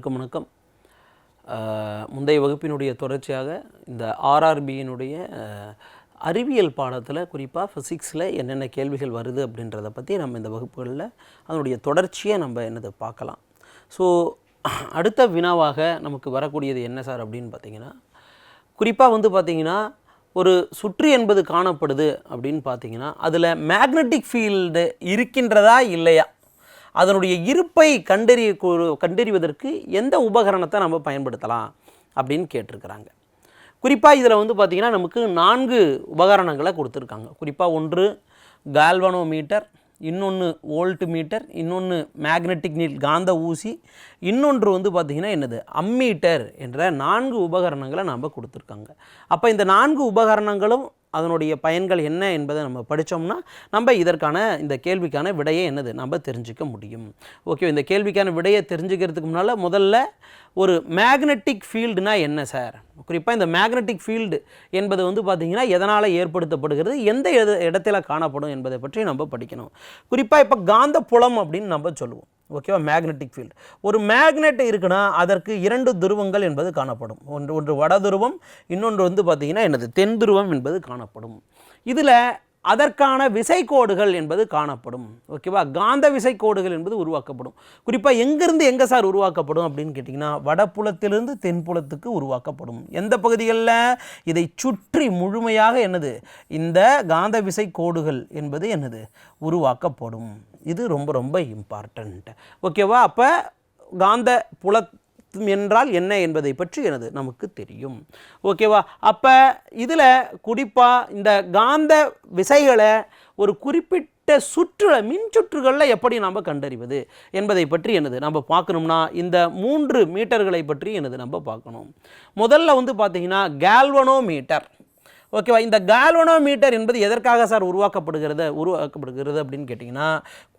அனைவருக்கும் வணக்கம். முந்தைய வகுப்பினுடைய தொடர்ச்சியாக இந்த ஆர்ஆர்பியினுடைய அறிவியல் பாடத்தில் குறிப்பாக ஃபிசிக்ஸில் என்னென்ன கேள்விகள் வருது அப்படின்றத பற்றி நம்ம இந்த வகுப்புகளில் அதனுடைய தொடர்ச்சியை நம்ம பார்க்கலாம். ஸோ அடுத்த வினாவாக நமக்கு வரக்கூடியது என்ன சார் அப்படின்னு பார்த்திங்கன்னா, குறிப்பாக பார்த்திங்கன்னா ஒரு சுற்று என்பது காணப்படுது அப்படின்னு பார்த்திங்கன்னா அதில் மேக்னெட்டிக் ஃபீல்டு இருக்கின்றதா இல்லையா, அதனுடைய இருப்பை கண்டறிவதற்கு எந்த உபகரணத்தை நம்ம பயன்படுத்தலாம் அப்படின்னு கேட்டிருக்கிறாங்க. குறிப்பாக இதில் பார்த்திங்கன்னா நமக்கு 4 உபகரணங்களை கொடுத்துருக்காங்க. குறிப்பாக ஒன்று கால்வனோமீட்டர், இன்னொன்று வோல்ட் மீட்டர், இன்னொன்று மேக்னெட்டிக் நீல் காந்த ஊசி, இன்னொன்று பார்த்திங்கன்னா என்னது அம்மீட்டர் என்ற 4 உபகரணங்களை நாம் கொடுத்துருக்காங்க. அப்போ இந்த 4 உபகரணங்களும் அதனுடைய பயன்கள் என்ன என்பதை நம்ம படித்தோம்னா நம்ம இதற்கான இந்த கேள்விக்கான விடையை நம்ம தெரிஞ்சிக்க முடியும். ஓகே, இந்த கேள்விக்கான விடையை தெரிஞ்சுக்கிறதுக்கு முன்னால் முதல்ல ஒரு மேக்னெட்டிக் ஃபீல்டுனா என்ன சார், குறிப்பாக இந்த மேக்னெட்டிக் ஃபீல்டு என்பது பார்த்திங்கன்னா எதனால் ஏற்படுத்தப்படுகிறது, எந்த இடத்துல காணப்படும் என்பதை பற்றி நம்ம படிக்கணும். குறிப்பாக இப்போ காந்த புலம் அப்படின்னு நம்ம சொல்லுவோம். ஓகேவா, மேக்னெட்டிக் ஃபீல்டு. ஒரு மேக்னெட் இருக்குன்னா அதற்கு 2 துருவங்கள் என்பது காணப்படும். ஒன்று வட துருவம், இன்னொன்று பார்த்திங்கன்னா என்னது தென் துருவம் என்பது காணப்படும். இதில் அதற்கான விசைக்கோடுகள் என்பது காணப்படும். ஓகேவா, காந்த விசைக்கோடுகள் என்பது உருவாக்கப்படும். குறிப்பாக எங்கேருந்து எங்கே சார் உருவாக்கப்படும் அப்படின்னு கேட்டிங்கன்னா வடப்புலத்திலிருந்து தென்புலத்துக்கு உருவாக்கப்படும். எந்த பகுதிகளில் இதை சுற்றி முழுமையாக இந்த காந்த விசைக்கோடுகள் என்பது உருவாக்கப்படும். இது ரொம்ப ரொம்ப இம்பார்ட்டண்ட். ஓகேவா, அப்போ காந்த புல என்றால் என்ன என்பதை பற்றி நமக்கு தெரியும். ஓகேவா, அப்போ இதில் குறிப்பாக இந்த காந்த விசைகளை ஒரு குறிப்பிட்ட மின் சுற்றுகளில் எப்படி நாம் கண்டறிவது என்பதை பற்றி நம்ம பார்க்கணும்னா இந்த 3 மீட்டர்களை பற்றி நம்ம பார்க்கணும். முதல்ல பார்த்திங்கன்னா கால்வனோமீட்டர். ஓகேவா, இந்த கால்வனோமீட்டர் என்பது எதற்காக சார் உருவாக்கப்படுகிறது அப்படின்னு கேட்டிங்கன்னா,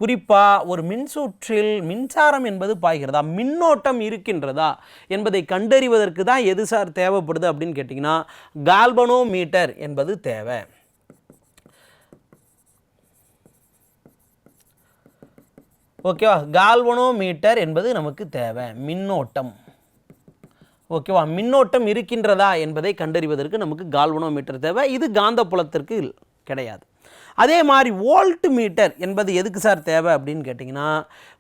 குறிப்பாக ஒரு மின்சுற்றில் மின்சாரம் என்பது பாய்கிறதா, மின்னோட்டம் இருக்கின்றதா என்பதை கண்டறிவதற்கு தான் எது சார் தேவைப்படுது அப்படின்னு கேட்டிங்கன்னா கால்வனோமீட்டர் என்பது தேவை. ஓகேவா, கால்வனோமீட்டர் என்பது நமக்கு தேவை, மின்னோட்டம். ஓகேவா, மின்னோட்டம் இருக்கின்றதா என்பதை கண்டறிவதற்கு நமக்கு கால்வனோமீட்டர் தேவை. இது காந்த புலத்திற்கு கிடையாது. அதே மாதிரி வோல்ட் மீட்டர் என்பது எதுக்கு சார் தேவை அப்படின்னு கேட்டிங்கன்னா,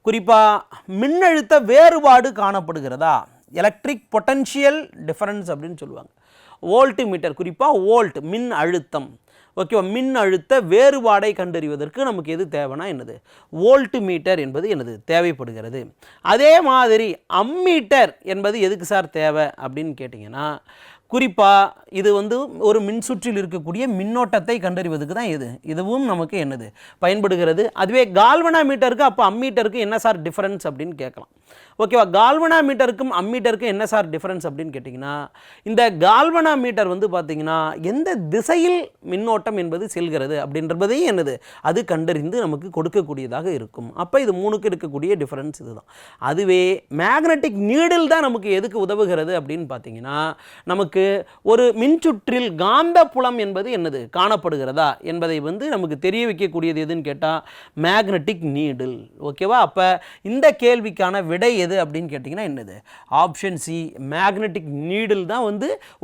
குறிப்பாக மின்னழுத்த வேறுபாடு காணப்படுகிறதா, எலக்ட்ரிக் பொட்டன்ஷியல் டிஃபரன்ஸ் அப்படின்னு சொல்லுவாங்க. வோல்ட் மீட்டர் குறிப்பாக வோல்ட் மின் அழுத்தம். ஓகேவா, மின் அழுத்த வேறுபாடை கண்டறிவதற்கு நமக்கு எது தேவைன்னா வோல்ட் மீட்டர் என்பது தேவைப்படுகிறது. அதே மாதிரி அம்மீட்டர் என்பது எதுக்கு சார் தேவை அப்படின்னு கேட்டிங்கன்னா, குறிப்பாக இது ஒரு மின்சுற்றில் இருக்கக்கூடிய மின்னோட்டத்தை கண்டறிவதுக்கு தான் இதுவும் நமக்கு பயன்படுகிறது. அதுவே கால்வனோமீட்டருக்கு அப்போ அம்மீட்டருக்கு என்ன சார் டிஃபரன்ஸ் அப்படின்னு கேட்கலாம். ஓகேவா, கால்வனோமீட்டருக்கும் அம்மீட்டருக்கும் என்ன சார் டிஃபரன்ஸ் அப்படின்னு கேட்டிங்கன்னா, இந்த கால்வனோமீட்டர் பார்த்திங்கன்னா எந்த திசையில் மின்னோட்டம் என்பது செல்கிறது அப்படின்றதையும் அது கண்டறிந்து நமக்கு கொடுக்கக்கூடியதாக இருக்கும். அப்போ இது 3க்கு இருக்கக்கூடிய டிஃபரன்ஸ் இதுதான். அதுவே மேக்னெட்டிக் நீடில் தான் நமக்கு எதுக்கு உதவுகிறது அப்படின்னு பார்த்திங்கன்னா, நமக்கு ஒரு மின்சுற்றில் காந்த புலம் என்பது காணப்படுகிறதா என்பதை நமக்கு தெரிய வைக்கக்கூடியது எதுன்னு கேட்டால் மேக்னெட்டிக் நீடில். ஓகேவா, அப்போ இந்த கேள்விக்கான விடை எது அப்படின்னு கேட்டிங்கன்னா ஆப்ஷன் சி, மேக்னெட்டிக் நீடில் தான்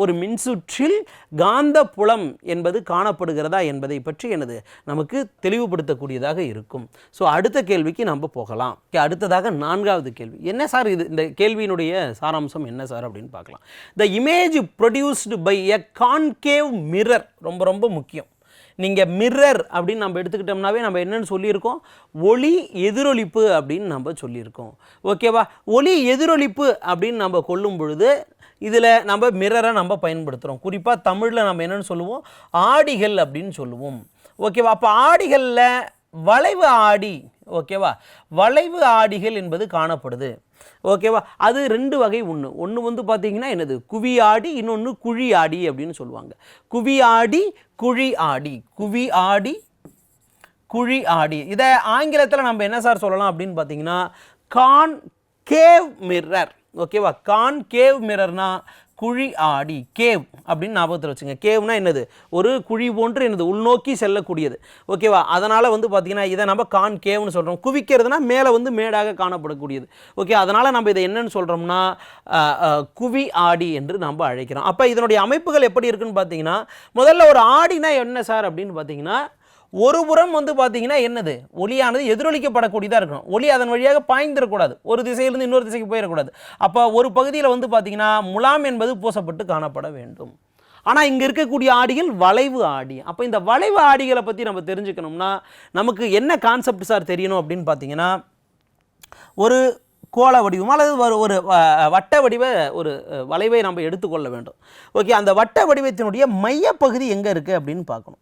ஒரு மின்சுற்றில் காந்த புலம் என்பது காணப்படுகிறதா என்பதை பற்றி நமக்கு தெளிவுபடுத்தக்கூடியதாக இருக்கும். ஸோ அடுத்த கேள்விக்கு நம்ம போகலாம். அடுத்ததாக 4வது கேள்வி என்ன சார், இந்த கேள்வியினுடைய சாராம்சம் என்ன சார் அப்படின்னு பார்க்கலாம். The image produced by a concave mirror. ரொம்ப ரொம்ப முக்கியம். நீங்கள் மிரர் அப்படின்னு நம்ம எடுத்துக்கிட்டோம்னாவே நம்ம என்னென்னு சொல்லியிருக்கோம், ஒளி எதிரொலிப்பு அப்படின்னு நம்ம சொல்லியிருக்கோம். ஓகேவா, ஒளி எதிரொலிப்பு அப்படின்னு நம்ம கொள்ளும் பொழுது இதில் நம்ம மிரரை நம்ம பயன்படுத்துகிறோம். குறிப்பாக தமிழில் நம்ம என்னென்னு சொல்லுவோம், ஆடிகள் அப்படின்னு சொல்லுவோம். ஓகேவா, அப்போ ஆடிகளில் வளைவு ஆடி, ஓகேவா, வளைவு ஆடிகள் என்பது காணப்படுது. ஓகேவா, அது 2 வகை. ஒன்று பார்த்திங்கன்னா குவி ஆடி, இன்னொன்று குழி ஆடி அப்படின்னு சொல்லுவாங்க. குவி ஆடி, குழி ஆடி, குவி ஆடி, குழி ஆடி. இதை ஆங்கிலத்தில் நம்ம என்ன சார் சொல்லலாம் அப்படின்னு பார்த்திங்கன்னா கான்கேவ் மிரர். ஓகேவா, கான்கேவ் மிரர்னா குழி ஆடி, கேவ் அப்படின்னு ஞாபகத்தில் வச்சுங்க. கேவ்னா என்னது? ஒரு குழி போன்று என்னது, உள்நோக்கி செல்லக்கூடியது. ஓகேவா? அதனால் வந்து பார்த்திங்கன்னா இதை நம்ம கான் கேவ்னு சொல்கிறோம். குவிக்கிறதுனா மேலே வந்து மேடாக காணப்படக்கூடியது. ஓகே, அதனால் நம்ம இதை என்னன்னு சொல்கிறோம்னா குவி ஆடி என்று நம்ம அழைக்கிறோம். அப்போ இதனுடைய அமைப்புகள் எப்படி இருக்குன்னு பார்த்தீங்கன்னா, முதல்ல ஒரு ஆடினா என்ன சார் அப்படின்னு பார்த்தீங்கன்னா, ஒரு புறம் வந்து பார்த்தீங்கன்னா என்னது, ஒளியானது எதிரொலிக்கப்படக்கூடியதாக இருக்கணும். ஒளி அதன் வழியாக பாய்ந்துடக்கூடாது, ஒரு திசையிலிருந்து இன்னொரு திசைக்கு போயிடக்கூடாது. அப்போ ஒரு பகுதியில் வந்து பார்த்தீங்கன்னா முலாம் என்பது பூசப்பட்டு காணப்பட வேண்டும். ஆனால் இங்கே இருக்கக்கூடிய ஆடிகள் வளைவு ஆடி. அப்போ இந்த வளைவு ஆடிகளை பற்றி நம்ம தெரிஞ்சுக்கணும்னா நமக்கு என்ன கான்செப்ட் சார் தெரியணும் அப்படின்னு பார்த்தீங்கன்னா, ஒரு கோள வடிவம் அல்லது ஒரு வட்ட வடிவ ஒரு வளைவை நம்ம எடுத்துக்கொள்ள வேண்டும். ஓகே, அந்த வட்ட வடிவத்தினுடைய மையப்பகுதி எங்கே இருக்குது அப்படின்னு பார்க்கணும்.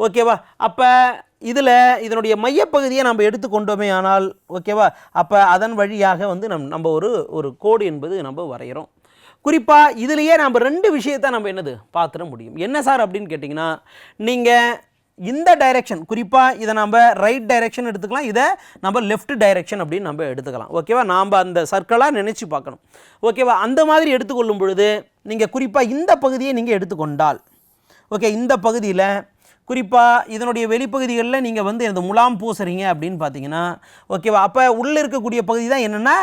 ஓகேவா? அப்போ இதனுடைய மையப்பகுதியை நம்ம எடுத்துக்கொண்டோமே ஆனால், ஓகேவா, அப்போ அதன் வழியாக வந்து நம்ம ஒரு கோடு என்பது நம்ம வரைகிறோம். குறிப்பாக இதிலேயே நம்ம 2 விஷயத்தை நம்ம என்னது பார்த்துட முடியும். என்ன சார் அப்படின்னு கேட்டிங்கன்னா, நீங்கள் இந்த டைரெக்ஷன், குறிப்பாக இதை நம்ம ரைட் டைரெக்ஷன் எடுத்துக்கலாம், இதை நம்ம லெஃப்ட் டைரெக்ஷன் அப்படின்னு நம்ம எடுத்துக்கலாம். ஓகேவா? நாம் அந்த சர்க்கிளாக நினச்சி பார்க்கணும். ஓகேவா? அந்த மாதிரி எடுத்துக்கொள்ளும் பொழுது நீங்கள் குறிப்பாக இந்த பகுதியை நீங்கள் எடுத்துக்கொண்டால், ஓகே, இந்த பகுதியில் குறிப்பாக இதனுடைய வெளிப்பகுதிகளில் நீங்கள் வந்து இந்த முலாம் பூசுறீங்க அப்படின்னு பார்த்தீங்கன்னா, ஓகேவா, அப்போ உள்ளே இருக்கக்கூடிய பகுதி தான் என்னென்னா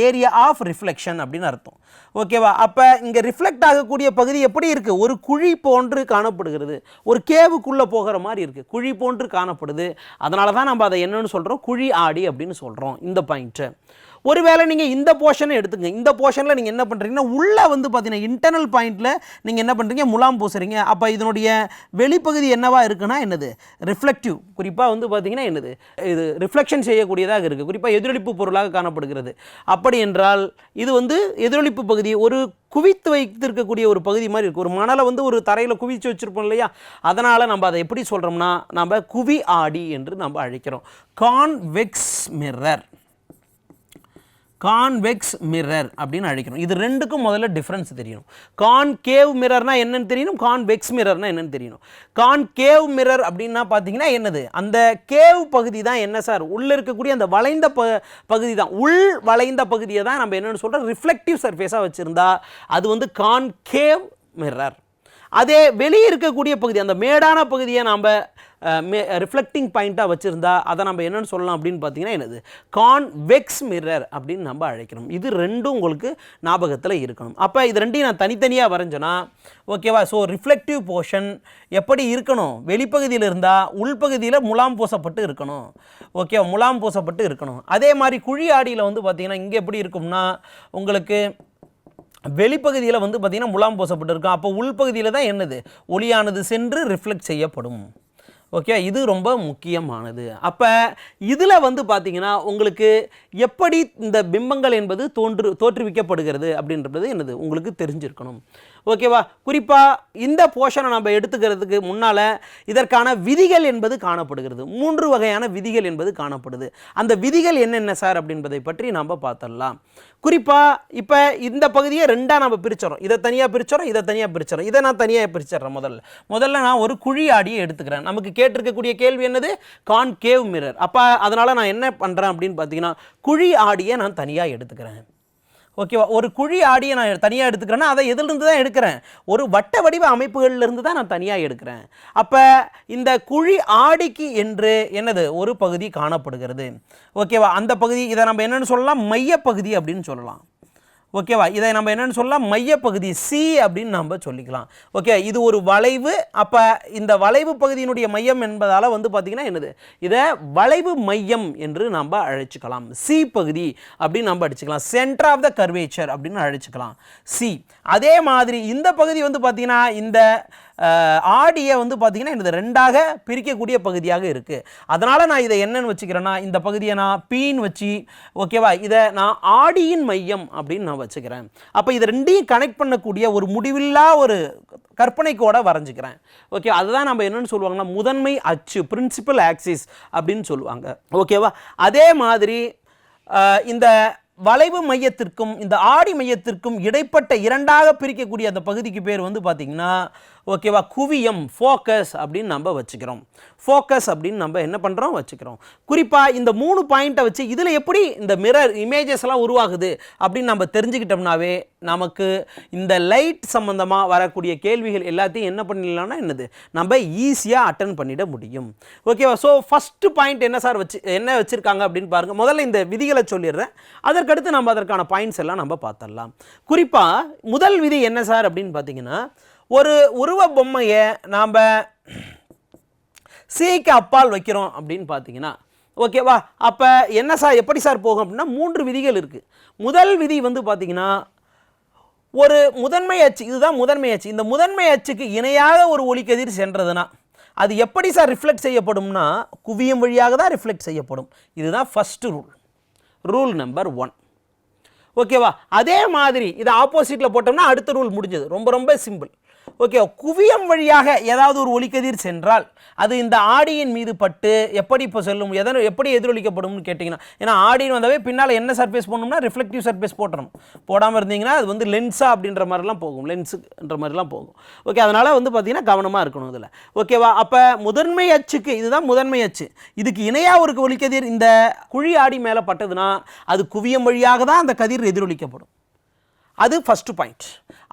ஏரியா ஆஃப் ரிஃப்ளெக்ஷன் அப்படின்னு அர்த்தம். ஓகேவா? அப்போ இங்கே ரிஃப்ளெக்ட் ஆகக்கூடிய பகுதி எப்படி இருக்குது? ஒரு குழி போன்று காணப்படுகிறது, ஒரு கேவுக்குள்ளே போகிற மாதிரி இருக்குது, குழி போன்று காணப்படுது. அதனால தான் நம்ம அதை என்னன்னு சொல்கிறோம், குழி ஆடி அப்படின்னு சொல்கிறோம் இந்த பாயிண்ட்டை. ஒருவேளை நீங்கள் இந்த போர்ஷனை எடுத்துங்க, இந்த போர்ஷனில் நீங்கள் என்ன பண்ணுறீங்கன்னா, உள்ளே வந்து பார்த்தீங்கன்னா இன்டர்னல் பாயிண்டில் நீங்கள் என்ன பண்ணுறீங்க, முலாம் பூசுறீங்க. அப்போ இதனுடைய வெளிப்பகுதி என்னவா இருக்குன்னா என்னது, ரிஃப்ளெக்டிவ். குறிப்பாக வந்து பார்த்தீங்கன்னா என்னது, இது ரிஃப்ளெக்ஷன் செய்யக்கூடியதாக இருக்குது, குறிப்பாக எதிரொலிப்பு பொருளாக காணப்படுகிறது. அப்படி என்றால் இது வந்து எதிரொலிப்பு பகுதி, ஒரு குவித்து வைத்திருக்கக்கூடிய ஒரு பகுதி மாதிரி இருக்குது. ஒரு மணலை வந்து ஒரு தரையில் குவித்து வச்சுருப்போம் இல்லையா, அதனால் நம்ம அதை எப்படி சொல்கிறோம்னா நம்ம குவி ஆடி என்று நம்ம அழைக்கிறோம். கான்வெக்ஸ் மிரர், கான்வெக்ஸ் மிரர் அப்படின்னு அழைக்கிறோம். இது ரெண்டுக்கும் முதல்ல டிஃப்ரென்ஸ் தெரியணும். கான்கேவ் மிரர்னா என்னன்னு தெரியணும், கான்வெக்ஸ் மிரர்னா என்னன்னு தெரியணும். கான்கேவ் மிரர் அப்படின்னா பார்த்தீங்கன்னா என்னது, அந்த கேவ் பகுதி தான் என்ன சார், உள்ளே இருக்கக்கூடிய அந்த வளைந்த பகுதி தான், உள் வளைந்த பகுதியை தான் நம்ம என்னென்னு சொல்கிறோம், ரிஃப்ளெக்டிவ் சர்ஃபேஸாக வச்சுருந்தா அது வந்து கான்கேவ் மிரர். அதே வெளியே இருக்கக்கூடிய பகுதி, அந்த மேடான பகுதியை நாம் ரிஃப்ளெக்டிங் பாயிண்ட்டாக வச்சுருந்தா அதை நம்ம என்னென்னு சொல்லலாம் அப்படின்னு பார்த்தீங்கன்னா என்னது, கான்வெக்ஸ் மிரர் அப்படின்னு நம்ம அழைக்கணும். இது ரெண்டும் உங்களுக்கு ஞாபகத்தில் இருக்கணும். அப்போ இது ரெண்டையும் நான் தனித்தனியாக வரைஞ்சேன்னா ஓகேவா. ஸோ ரிஃப்ளெக்டிவ் போர்ஷன் எப்படி இருக்கணும், வெளிப்பகுதியில் இருந்தால் உள்பகுதியில் முலாம் பூசப்பட்டு இருக்கணும். ஓகே, முலாம் பூசப்பட்டு இருக்கணும். அதே மாதிரி குழி ஆடியில் வந்து பார்த்திங்கன்னா இங்கே எப்படி இருக்கும்னா உங்களுக்கு வெளிப்பகுதியில் வந்து பார்த்திங்கன்னா முலாம் பூசப்பட்டு இருக்கும். அப்போ உள்பகுதியில் தான் என்னது, ஒளியானது சென்று ரிஃப்ளெக்ட் செய்யப்படும். ஓகே, இது ரொம்ப முக்கியமானது. அப்போ இதில் வந்து பார்த்திங்கன்னா உங்களுக்கு எப்படி இந்த பிம்பங்கள் என்பது தோற்றுவிக்கப்படுகிறது அப்படின்றது என்னது உங்களுக்கு தெரிஞ்சிருக்கணும். ஓகேவா? குறிப்பாக இந்த போர்ஷனை நம்ம எடுத்துக்கிறதுக்கு முன்னால் இதற்கான விதிகள் என்பது காணப்படுகிறது. 3 வகையான விதிகள் என்பது காணப்படுது. அந்த விதிகள் என்னென்ன சார் அப்படின்பதை பற்றி நாம் பார்த்துடலாம். குறிப்பாக இப்போ இந்த பகுதியை 2ஆக நம்ம பிரிச்சிடறோம். இதை தனியாக பிரிச்சிடறோம், இதை தனியாக பிரிச்சிடறோம். இதை நான் தனியாக பிரிச்சிடறேன். முதல்ல நான் ஒரு குழி ஆடியை எடுத்துக்கிறேன். நமக்கு கேட்டிருக்கக்கூடிய கேள்வி என்னது, கான்கேவ் மிரர். அப்போ அதனால் நான் என்ன பண்ணுறேன் அப்படின்னு பார்த்தீங்கன்னா குழி ஆடியை நான் தனியாக எடுத்துக்கிறேன். ஓகேவா? ஒரு குழி ஆடியை நான் தனியாக எடுத்துக்கிறேன்னா அதை எதிலிருந்து தான் எடுக்கிறேன், ஒரு வட்ட வடிவ அமைப்புகளிலிருந்து தான் நான் தனியாக எடுக்கிறேன். அப்போ இந்த குழி ஆடிக்கு என்று என்னது ஒரு பகுதி காணப்படுகிறது. ஓகேவா? அந்த பகுதி இதை நம்ம என்னென்னு சொல்லலாம், மையப்பகுதி அப்படின்னு சொல்லலாம். ஓகேவா? இதை நம்ம என்னென்னு சொல்லலாம், மையப்பகுதி சி அப்படின்னு நம்ம சொல்லிக்கலாம். ஓகே, இது ஒரு வளைவு. அப்போ இந்த வளைவு பகுதியினுடைய மையம் என்பதால் வந்து பார்த்திங்கன்னா என்னது, இதை வளைவு மையம் என்று நம்ம அழைச்சிக்கலாம். சி பகுதி அப்படின்னு நம்ம அழைச்சிக்கலாம். சென்டர் ஆஃப் த கர்வேச்சர் அப்படின்னு அழைச்சிக்கலாம், சி. அதே மாதிரி இந்த பகுதி வந்து பார்த்திங்கன்னா இந்த ஆடியை வந்து பார்த்திங்கன்னா இந்த 2ஆக பிரிக்கக்கூடிய பகுதியாக இருக்குது. அதனால் நான் இதை என்னன்னு வச்சுக்கிறேன்னா, இந்த பகுதியை நான் பீன்னு வச்சு, ஓகேவா, இதை நான் ஆடியின் மையம் அப்படின்னு நான் வச்சுக்கிறேன். அப்போ இது ரெண்டையும் கனெக்ட் பண்ணக்கூடிய ஒரு முடிவில்லா ஒரு கற்பனை கோடை வரைஞ்சிக்கிறேன். ஓகே, அதுதான் நம்ம என்னென்னு சொல்லுவாங்கன்னா முதன்மை அச்சு, பிரின்சிபல் ஆக்சிஸ் அப்படின்னு சொல்லுவாங்க. ஓகேவா? அதே மாதிரி இந்த வளைவு மையத்திற்கும் இந்த ஆடி மையத்திற்கும் இடைப்பட்ட இரண்டாக பிரிக்கக்கூடிய அந்த பகுதிக்கு பேர் வந்து பார்த்திங்கன்னா ஓகேவா குவியம், ஃபோக்கஸ் அப்படின்னு நம்ம வச்சுக்கிறோம். ஃபோக்கஸ் அப்படின்னு நம்ம என்ன பண்ணுறோம் வச்சுக்கிறோம். குறிப்பாக இந்த 3 பாயிண்ட்டை வச்சு இதில் எப்படி இந்த மிரர் இமேஜஸ்லாம் உருவாகுது அப்படின்னு நம்ம தெரிஞ்சுக்கிட்டோம்னாவே நமக்கு இந்த லைட் சம்மந்தமாக வரக்கூடிய கேள்விகள் எல்லாத்தையும் என்ன பண்ணிடலாம்னா என்னது நம்ம ஈஸியாக அட்டன் பண்ணிட முடியும். ஓகேவா? ஸோ ஃபஸ்ட்டு பாயிண்ட் என்ன சார் என்ன வச்சுருக்காங்க அப்படின்னு பாருங்கள். முதல்ல இந்த விதிகளை சொல்லிடுறேன், அதற்கடுத்து நம்ம அதற்கான பாயிண்ட்ஸ் எல்லாம் நம்ம பார்த்துடலாம். குறிப்பாக முதல் விதி என்ன சார் அப்படின்னு பார்த்தீங்கன்னா, ஒரு உருவ பொம்மையை நாம் சிக்கு அப்பால் வைக்கிறோம் அப்படின்னு பார்த்தீங்கன்னா ஓகேவா, அப்போ என்ன சார் எப்படி சார் போகும் அப்படின்னா 3 விதிகள் இருக்குது. முதல் விதி வந்து பார்த்தீங்கன்னா ஒரு முதன்மை அச்சு, இதுதான் முதன்மை அச்சு. இந்த முதன்மை அச்சுக்கு இணையாக ஒரு ஒளிக்கதிர் சென்றதுன்னா அது எப்படி சார் ரிஃப்ளெக்ட் செய்யப்படும்னா குவியம் வழியாக தான் ரிஃப்ளெக்ட் செய்யப்படும். இதுதான் ஃபஸ்ட்டு ரூல் நம்பர் 1. ஓகேவா? அதே மாதிரி இதை ஆப்போசிட்டில் போட்டோம்னா அடுத்த ரூல் முடிஞ்சது. ரொம்ப ரொம்ப சிம்பிள். ஓகே, குவியம் வழியாக ஏதாவது ஒரு ஒளிக்கதிர் சென்றால் அது இந்த ஆடியின் மீது பட்டு எப்படி இப்போ செல்லும், எப்படி எதிரொலிக்கப்படும்னு கேட்டிங்கன்னா, ஏன்னா ஆடின்னு வந்தாவே பின்னால் என்ன சர்ஃபேஸ் போடணும்னா ரிஃப்ளெக்டிவ் சர்ஃபேஸ் போட்டணும். போடாமல் இருந்தீங்கன்னா அது வந்து லென்ஸா அப்படின்ற மாதிரிலாம் போகும், லென்ஸுன்ற மாதிரிலாம் போகும். ஓகே, அதனால் வந்து பார்த்தீங்கன்னா கவனமாக இருக்கணும் இதில். ஓகேவா? அப்போ முதன்மை அச்சுக்கு இதுதான் முதன்மை அச்சு, இதுக்கு இணையாக ஒரு ஒளிக்கதிர் இந்த குழி ஆடி மேலே பட்டதுன்னா அது குவியம் வழியாக தான் அந்த கதிர் எதிரொலிக்கப்படும். அது ஃபஸ்ட்டு பாயிண்ட்.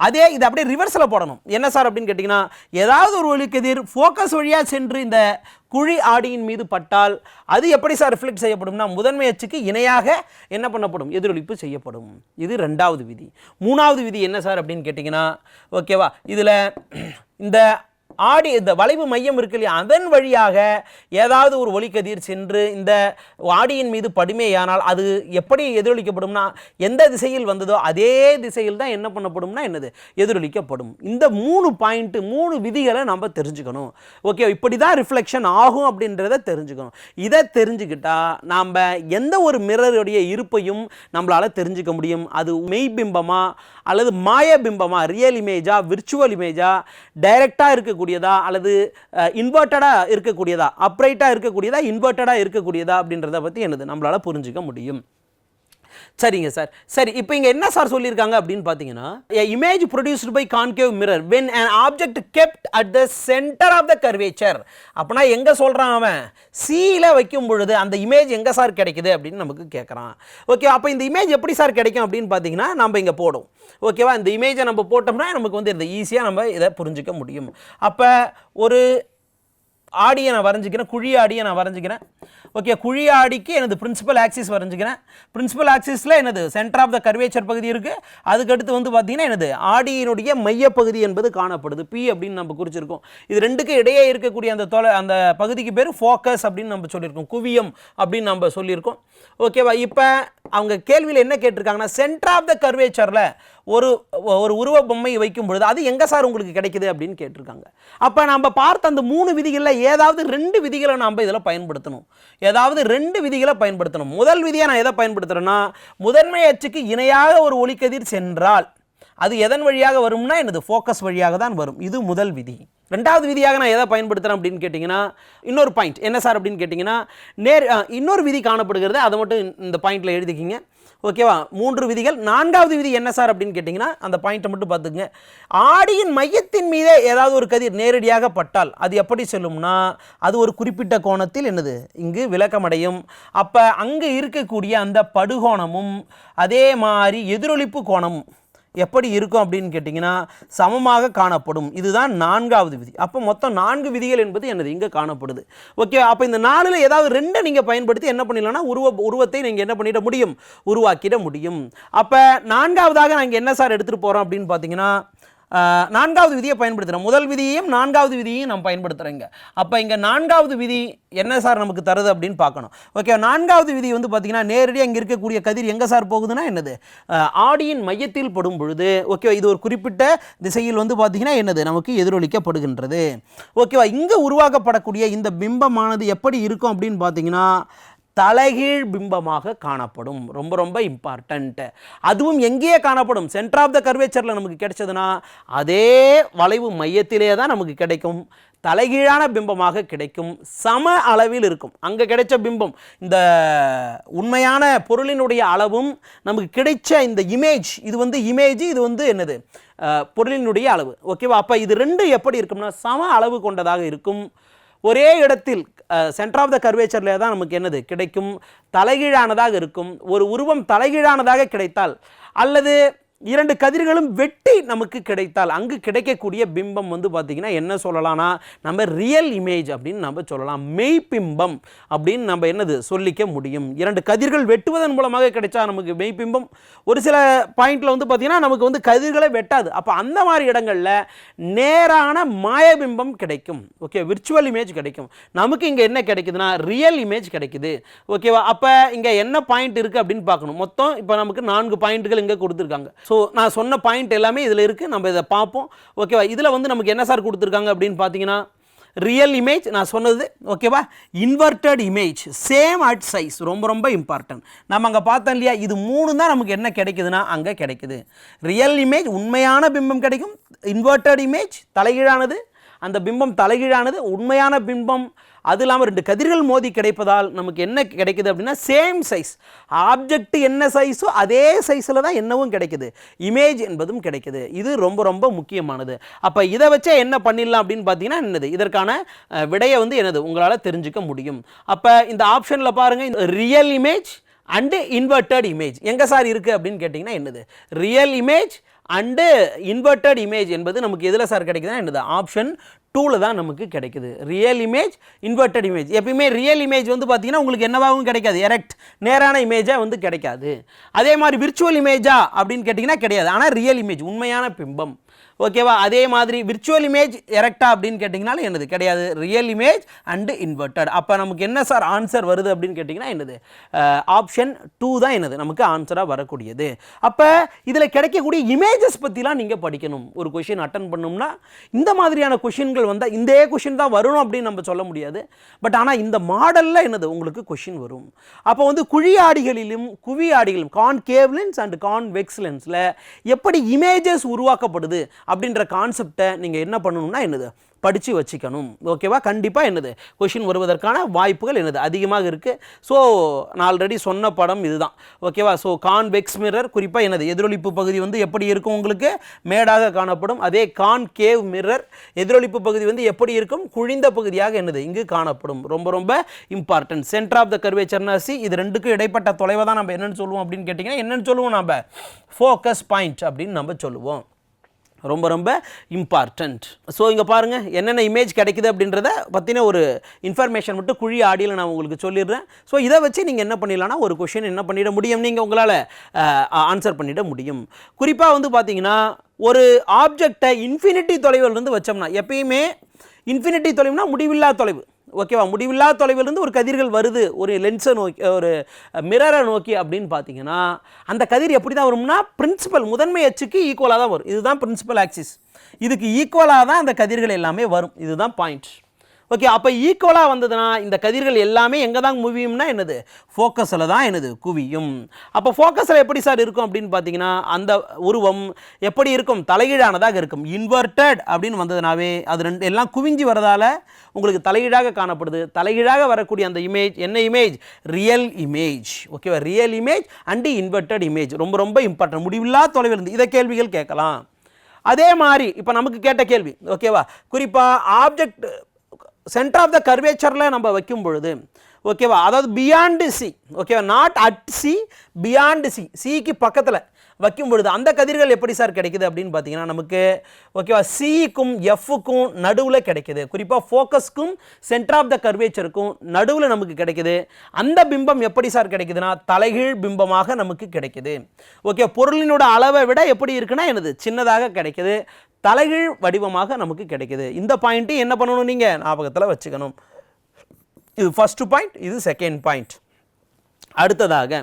அதே இது அப்படியே ரிவர்ஸில் போடணும். என்ன சார் அப்படின்னு கேட்டிங்கன்னா, ஏதாவது ஒரு ஒளிக்கதிர் ஃபோக்கஸ் வழியாக சென்று இந்த குழி ஆடியின் மீது பட்டால் அது எப்படி சார் ரிஃப்ளெக்ட் செய்யப்படும்னா முதன்மை அச்சுக்கு இணையாக என்ன பண்ணப்படும், எதிரொலிப்பு செய்யப்படும். இது 2வது விதி. 3வது விதி என்ன சார் அப்படின்னு கேட்டிங்கன்னா ஓகேவா, இதில் இந்த ஆடி இந்த வளைவு மையம் இருக்கு இல்லையா, அதன் வழியாக ஏதாவது ஒரு ஒளிக்கதிர் சென்று இந்த ஆடியின் மீது படுமேயானால் அது எப்படி எதிரொலிக்கப்படும்னா எந்த திசையில் வந்ததோ அதே திசையில் தான் என்ன பண்ணப்படும்னா என்னது எதிரொலிக்கப்படும். இந்த 3 பாயிண்ட் 3 விதிகளை நம்ம தெரிஞ்சுக்கணும். ஓகே, இப்படி தான் ரிஃப்ளெக்ஷன் ஆகும் அப்படின்றத தெரிஞ்சுக்கணும். இதை தெரிஞ்சுக்கிட்டா நாம் எந்த ஒரு மிரருடைய இருப்பையும் நம்மளால் தெரிஞ்சுக்க முடியும். அது மெய்பிம்பமா அல்லது மாய பிம்பமா, ரியல் இமேஜா, விர்ச்சுவல் இமேஜா, டைரக்டாக இருக்கக்கூடியதா அல்லது இன்வெர்ட்டடாக இருக்கக்கூடியதா, அப்ரைட்டாக இருக்கக்கூடியதா, இன்வெர்ட்டடாக இருக்கக்கூடியதா அப்படின்றத பற்றி என்னது நம்மளால் புரிஞ்சிக்க முடியும். சரிங்க சார். சரி, இப்போ இங்கே என்ன சார் சொல்லியிருக்காங்க அப்படின்னு பார்த்தீங்கன்னா, image produced by concave mirror when an object kept at the centre of the curvature. அப்படின்னா எங்கே சொல்கிறான் அவன், சியில் வைக்கும் பொழுது அந்த இமேஜ் எங்கே சார் கிடைக்குது அப்படின்னு நமக்கு கேட்குறான். ஓகே, அப்போ இந்த இமேஜ் எப்படி சார் கிடைக்கும் அப்படின்னு பார்த்தீங்கன்னா நம்ம இங்கே போடும். ஓகேவா, இந்த இமேஜை நம்ம போட்டோம்னா நமக்கு வந்து இந்த ஈஸியாக நம்ம இதை புரிஞ்சிக்க முடியும். அப்போ ஒரு ஆடியை நான் வரைஞ்சிக்கிறேன், குழி ஆடியை நான் வரைஞ்சிக்கிறேன். ஓகே, குழி ஆடிக்கு எனது பிரின்சிபல் ஆக்சிஸ் வரைஞ்சிக்கிறேன். பிரின்சிபல் ஆக்சிஸில் எனது சென்டர் ஆஃப் த கர்வேச்சர் பகுதி இருக்குது. அதுக்கடுத்து வந்து பார்த்தீங்கன்னா எனது ஆடியினுடைய மையப்பகுதி என்பது காணப்படுது, பி அப்படின்னு நம்ம குறிச்சிருக்கோம். இது ரெண்டுக்கு இடையே இருக்கக்கூடிய அந்த பகுதிக்கு பேர் ஃபோக்கஸ் அப்படின்னு நம்ம சொல்லியிருக்கோம், குவியம் அப்படின்னு நம்ம சொல்லியிருக்கோம். ஓகேவா, இப்போ அவங்க கேள்வியில் என்ன கேட்டிருக்காங்கன்னா, சென்டர் ஆஃப் த கர்வேச்சரில் ஒரு உருவ பொம்மை வைக்கும் பொழுது அது எங்கே சார் உங்களுக்கு கிடைக்குது அப்படின்னு கேட்டிருக்காங்க. அப்போ நம்ம பார்த்த அந்த 3 விதிகளில் ஏதாவது 2 விதிகளை நாம் இதில் பயன்படுத்தணும். ஏதாவது 2 விதிகளை பயன்படுத்தணும். முதல் விதியை நான் எதை பயன்படுத்துகிறேன்னா, முதன்மை அச்சுக்கு இணையாக ஒரு ஒளிக்கதிர் சென்றால் அது எதன் வழியாக வரும்னா எனது ஃபோக்கஸ் வழியாக தான் வரும். இது முதல் விதி. 2வது விதியாக நான் எதை பயன்படுத்துகிறேன் அப்படின்னு கேட்டிங்கன்னா, இன்னொரு பாயிண்ட் என்ன சார் அப்படின்னு கேட்டிங்கன்னா, இன்னொரு விதி காணப்படுகிறது, அதை மட்டும் இந்த பாயிண்டில் எழுதிக்கிங்க. ஓகேவா, 3 விதிகள். 4வது விதி என்ன சார் அப்படின்னு கேட்டிங்கன்னா, அந்த பாயிண்ட்டை மட்டும் பார்த்துக்குங்க. ஆடியின் மையத்தின் மீதே ஏதாவது ஒரு கதிர் நேரடியாக பட்டால் அது எப்படி செல்லும்னா அது ஒரு குறிப்பிட்ட கோணத்தில் என்னது இங்கு விளக்கமடையும். அப்போ அங்கே இருக்கக்கூடிய அந்த படுகோணமும் அதே மாதிரி எதிரொலிப்பு கோணமும் எப்படி இருக்கும் அப்படின்னு கேட்டிங்கன்னா சமமாக காணப்படும். இதுதான் 4வது விதி. அப்போ மொத்தம் 4 விதிகள் என்பது என்னது இங்கே காணப்படுது. ஓகே, அப்போ இந்த 4ல் ஏதாவது 2 நீங்கள் பயன்படுத்தி என்ன பண்ணிடலாம்னா உருவத்தை நீங்கள் என்ன பண்ணிட முடியும், உருவாக்கிட முடியும். அப்போ 4வதாக நாங்கள் என்ன சார் எடுத்துகிட்டு போகிறோம் அப்படின்னு பார்த்தீங்கன்னா 4வது விதியை பயன்படுத்துகிறோம். முதல் விதியையும் 4வது விதியையும் நம்ம பயன்படுத்துகிறோங்க. அப்போ இங்கே 4வது விதி என்ன சார் நமக்கு தருது அப்படின்னு பார்க்கணும். ஓகே, 4வது விதி வந்து பார்த்தீங்கன்னா நேரடியாக இங்கே இருக்கக்கூடிய கதிர் எங்கே சார் போகுதுன்னா என்னது ஆடியின் மையத்தில் படும் பொழுது ஓகே இது ஒரு குறிப்பிட்ட திசையில் வந்து பார்த்தீங்கன்னா என்னது நமக்கு எதிரொலிக்கப்படுகின்றது. ஓகேவா, இங்கே உருவாக்கப்படக்கூடிய இந்த பிம்பமானது எப்படி இருக்கும் அப்படின்னு பார்த்தீங்கன்னா தலைகீழ் பிம்பமாக காணப்படும். ரொம்ப ரொம்ப இம்பார்ட்டன்ட். அதுவும் எங்கேயே காணப்படும், சென்டர் ஆஃப் த கர்வேச்சரில் நமக்கு கிடைச்சதுன்னா அதே வளைவு மையத்திலே தான் நமக்கு கிடைக்கும். தலைகீழான பிம்பமாக கிடைக்கும், சம அளவில் இருக்கும். அங்கே கிடைச்ச பிம்பம் இந்த உண்மையான பொருளினுடைய அளவும் நமக்கு கிடைச்ச இந்த இமேஜ், இது வந்து இமேஜ், இது வந்து என்னது பொருளினுடைய அளவு. ஓகேவா? அப்போ இது ரெண்டு எப்படி இருக்கும்னா சம அளவு கொண்டதாக இருக்கும். ஒரே இடத்தில் சென்டர் ஆஃப் த கர்வேச்சரில் தான் நமக்கு என்னது கிடைக்கும், தலைகீழானதாக இருக்கும். ஒரு உருவம் தலைகீழானதாக கிடைத்தால் அல்லது இரண்டு கதிர்களும் வெட்டி நமக்கு கிடைத்தால் அங்கு கிடைக்கக்கூடிய பிம்பம் வந்து பார்த்திங்கன்னா என்ன சொல்லலாம்னா நம்ம ரியல் இமேஜ் அப்படின்னு நம்ம சொல்லலாம், மெய்பிம்பம் அப்படின்னு நம்ம என்னது சொல்லிக்க முடியும். இரண்டு கதிர்கள் வெட்டுவதன் மூலமாக கிடைச்சா நமக்கு மெய்பிம்பம். ஒரு சில பாயிண்டில் வந்து பார்த்திங்கன்னா நமக்கு வந்து கதிர்களை வெட்டாது. அப்போ அந்த மாதிரி இடங்களில் நேரான மாயபிம்பம் கிடைக்கும். ஓகே, விர்ச்சுவல் இமேஜ் கிடைக்கும். நமக்கு இங்கே என்ன கிடைக்குதுன்னா ரியல் இமேஜ் கிடைக்குது. ஓகேவா? அப்போ இங்கே என்ன பாயிண்ட் இருக்குது அப்படின்னு பார்க்கணும். மொத்தம் இப்போ நமக்கு 4 பாயிண்ட்டுகள் இங்கே கொடுத்துருக்காங்க. ஸோ நான் சொன்ன பாயிண்ட் எல்லாமே இதில் இருக்குது, நம்ம இதை பார்ப்போம். ஓகேவா? இதில் வந்து நமக்கு என்ன சார் கொடுத்துருக்காங்க அப்படின்னு பார்த்தீங்கன்னா ரியல் இமேஜ் நான் சொன்னது. ஓகேவா? Inverted image same at size, ரொம்ப ரொம்ப இம்பார்ட்டன்ட். நம்ம அங்கே பார்த்தோம் இல்லையா, இது 3 தான் நமக்கு என்ன கிடைக்குதுன்னா அங்கே கிடைக்குது. ரியல் இமேஜ் உண்மையான பிம்பம் கிடைக்கும், இன்வெர்டட் இமேஜ் தலைகீழானது, அந்த பிம்பம் தலைகீழானது, உண்மையான பிம்பம். அது இல்லாமல் 2 கதிர்கள் மோதி கிடைப்பதால் நமக்கு என்ன கிடைக்குது அப்படின்னா சேம் சைஸ், ஆப்ஜெக்ட் என்ன சைஸோ அதே சைஸில் தான் என்னவும் கிடைக்குது, இமேஜ் என்பதும் கிடைக்குது. இது ரொம்ப ரொம்ப முக்கியமானது. அப்போ இதை வச்சே என்ன பண்ணிடலாம் அப்படின்னு பார்த்தீங்கன்னா என்னது இதற்கான விடையை வந்து என்னது உங்களால் தெரிஞ்சுக்க முடியும். அப்போ இந்த ஆப்ஷனில் பாருங்கள், real image and inverted image எங்கே சார் இருக்குது அப்படின்னு கேட்டிங்கன்னா என்னது real image and inverted image என்பது நமக்கு எதில் சார் கிடைக்குதுன்னா என்னது ஆப்ஷன் 2ல் தான் நமக்கு கிடைக்குது. Real image inverted image. எப்பயுமே ரியல் இமேஜ் வந்து பார்த்தீங்கன்னா உங்களுக்கு என்னவாகவும் கிடைக்காது, எரெக்ட் நேரான இமேஜாக வந்து கிடைக்காது. அதே மாதிரி விர்ச்சுவல் இமேஜா அப்படின்னு கேட்டிங்கன்னா கிடையாது, ஆனால் ரியல் இமேஜ் உண்மையான பிம்பம். ஓகேவா? அதே மாதிரி விர்ச்சுவல் இமேஜ் எரெக்டா அப்படின்னு கேட்டிங்கனாலும் என்னது கிடையாது, ரியல் இமேஜ் அண்டு இன்வெர்டட். அப்போ நமக்கு என்ன சார் ஆன்சர் வருது அப்படின்னு கேட்டிங்கன்னா என்னது ஆப்ஷன் 2 தான் என்னது நமக்கு ஆன்சராக வரக்கூடியது. அப்போ இதில் கிடைக்கக்கூடிய இமேஜஸ் பற்றிலாம் நீங்கள் படிக்கணும். ஒரு கொஷின் அட்டன் பண்ணோம்னா இந்த மாதிரியான கொஷின்கள் வந்தால் இந்த கொஷின் தான் வரணும் அப்படின்னு நம்ம சொல்ல முடியாது. பட் ஆனால் இந்த மாடலில் என்னது உங்களுக்கு கொஷின் வரும். அப்போ வந்து குழி ஆடிகளிலும் குவி ஆடிகளும் கான்கேவ் லென்ஸ் அண்ட் கான்வெக்ஸ் லென்ஸில் எப்படி இமேஜஸ் உருவாக்கப்படுது அப்படின்ற கான்செப்டை நீங்கள் என்ன பண்ணணும்னா என்னது படித்து வச்சுக்கணும். ஓகேவா? கண்டிப்பாக என்னது கொஷின் வருவதற்கான வாய்ப்புகள் என்னது அதிகமாக இருக்குது. ஸோ நான் ஆல்ரெடி சொன்ன படம் இதுதான். ஓகேவா? ஸோ கான்வெக்ஸ் மிரர் குறிப்பாக என்னது எதிரொலிப்பு பகுதி வந்து எப்படி இருக்கும் உங்களுக்கு மேடாக காணப்படும். அதே கான்கேவ் மிரர் எதிரொலிப்பு பகுதி வந்து எப்படி இருக்கும் குழிந்த பகுதியாக என்னது இங்கு காணப்படும். ரொம்ப ரொம்ப இம்பார்ட்டன்ட். சென்டர் ஆஃப் த கர்வேச்சர்னா சி, இது ரெண்டுக்கும் இடைப்பட்ட தொலைவை தான் நம்ம என்னென்னு சொல்லுவோம் அப்படின்னு கேட்டிங்கன்னா என்னென்னு சொல்லுவோம் நம்ம ஃபோக்கஸ் பாயிண்ட் அப்படின்னு நம்ம சொல்லுவோம். ரொம்ப ரொம்ப இம்பார்ட்டண்ட். ஸோ இங்கே பாருங்கள் என்னென்ன இமேஜ் கிடைக்குது அப்படின்றத பற்றின ஒரு இன்ஃபர்மேஷன் மட்டும் குழி ஆடியில் நான் உங்களுக்கு சொல்லிடுறேன். ஸோ இதை வச்சு நீங்கள் என்ன பண்ணிடலாம்னா ஒரு கொஷின் என்ன பண்ணிட முடியும், நீங்கள் உங்களால் ஆன்சர் பண்ணிட முடியும். குறிப்பாக வந்து பார்த்தீங்கன்னா ஒரு ஆப்ஜெக்டை இன்ஃபினிட்டி தொலைவில் இருந்து வச்சோம்னா, எப்பயுமே இன்ஃபினிட்டி தொலைவுனா முடிவில்லா தொலைவு. ஓகேவா? முடிவில்லா தொலைவிலிருந்து ஒரு கதிர்கள் வருது ஒரு லென்ஸை நோக்கி ஒரு மிரரை நோக்கி அப்படின்னு பார்த்தீங்கன்னா அந்த கதிர் எப்படி தான் வரும்னா பிரின்சிபல் முதன்மை அச்சுக்கு ஈக்குவலாக தான் வரும். இதுதான் பிரின்சிபல் ஆக்சிஸ், இதுக்கு ஈக்குவலாக தான் அந்த கதிர்கள் எல்லாமே வரும். இதுதான் பாயிண்ட். ஓகே, அப்போ ஈக்குவலாக வந்ததுன்னா இந்த கதிர்கள் எல்லாமே எங்கே தான் குவியும்னா என்னது ஃபோக்கஸில் தான் என்னது குவியும். அப்போ ஃபோக்கஸில் எப்படி சார் இருக்கும் அப்படின்னு பார்த்தீங்கன்னா அந்த உருவம் எப்படி இருக்கும் தலைகீழானதாக இருக்கும். இன்வெர்டட் அப்படின்னு வந்ததுனாவே அது ரெண்டு எல்லாம் குவிஞ்சி வரதால் உங்களுக்கு தலைகீழாக காணப்படுது. தலைகீழாக வரக்கூடிய அந்த இமேஜ் என்ன இமேஜ் ரியல் இமேஜ். ஓகேவா? Real image and inverted image ரொம்ப ரொம்ப இம்பார்ட்டன்ட். முடிவில்லா தொலைவில் இருந்து இதை கேள்விகள் கேட்கலாம். அதே மாதிரி இப்போ நமக்கு கேட்ட கேள்வி ஓகேவா குறிப்பாக ஆப்ஜெக்ட் சென்டர் ஆஃப் த கர்வேச்சரில் நம்ம வைக்கும் பொழுது ஓகேவா அதாவது பியாண்டு சி ஓகேவா not at C beyond C சிக்கு பக்கத்தில் வைக்கும் பொழுது அந்த கதிர்கள் எப்படி சார் கிடைக்குது அப்படின்னு பார்த்தீங்கன்னா நமக்கு ஓகேவா சிக்கும் எஃப்க்கும் நடுவில் கிடைக்குது. குறிப்பாக ஃபோக்கஸ்க்கும் சென்டர் ஆஃப் த கர்வேச்சருக்கும் நடுவில் நமக்கு கிடைக்குது. அந்த பிம்பம் எப்படி சார் கிடைக்குதுன்னா தலைகீழ் பிம்பமாக நமக்கு கிடைக்குது. ஓகே, பொருளினோட அளவை விட எப்படி இருக்குன்னா என்னது சின்னதாக கிடைக்குது, தலைகீழ் வடிவமாக நமக்கு கிடைக்குது. இந்த பாயிண்ட்டு என்ன பண்ணணும் நீங்கள் ஞாபகத்தில் வச்சுக்கணும். இது ஃபர்ஸ்ட் பாயிண்ட், இது செகண்ட் பாயிண்ட். அடுத்ததாக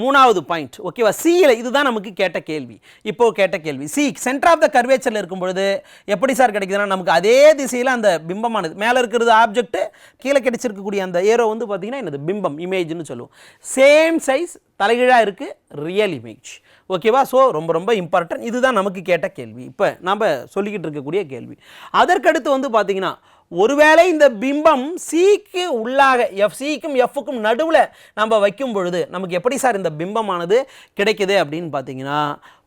மூணாவது பாயிண்ட் ஓகேவா சியில் இதுதான் நமக்கு கேட்ட கேள்வி. இப்போ கேட்ட கேள்வி சி சென்டர் ஆஃப் த கர்வேச்சரில் இருக்கும் பொழுது எப்படி சார் கிடைக்குதுன்னா நமக்கு அதே திசையில் அந்த பிம்பமானது மேலே இருக்கிறது ஆப்ஜெக்ட், கீழே கிடைச்சிருக்கக்கூடிய அந்த ஏரோ வந்து பார்த்தீங்கன்னா என்னது பிம்பம் இமேஜ்னு சொல்லுவோம். சேம் சைஸ் தலைகீழாக இருக்குது ரியல் இமேஜ். ஓகேவா? ஸோ ரொம்ப ரொம்ப இம்பார்ட்டன்ட். இதுதான் நமக்கு கேட்ட கேள்வி, இப்போ நம்ம சொல்லிக்கிட்டு இருக்கக்கூடிய கேள்வி. அதற்கடுத்து வந்து பார்த்தீங்கன்னா ஒருவேளை இந்த பிம்பம் சிக்கு உள்ளாக சிக்கும் எஃப்க்கும் நடுவில் நம்ம வைக்கும் பொழுது நமக்கு எப்படி சார் இந்த பிம்பமானது கிடைக்குது அப்படின்னு பார்த்தீங்கன்னா,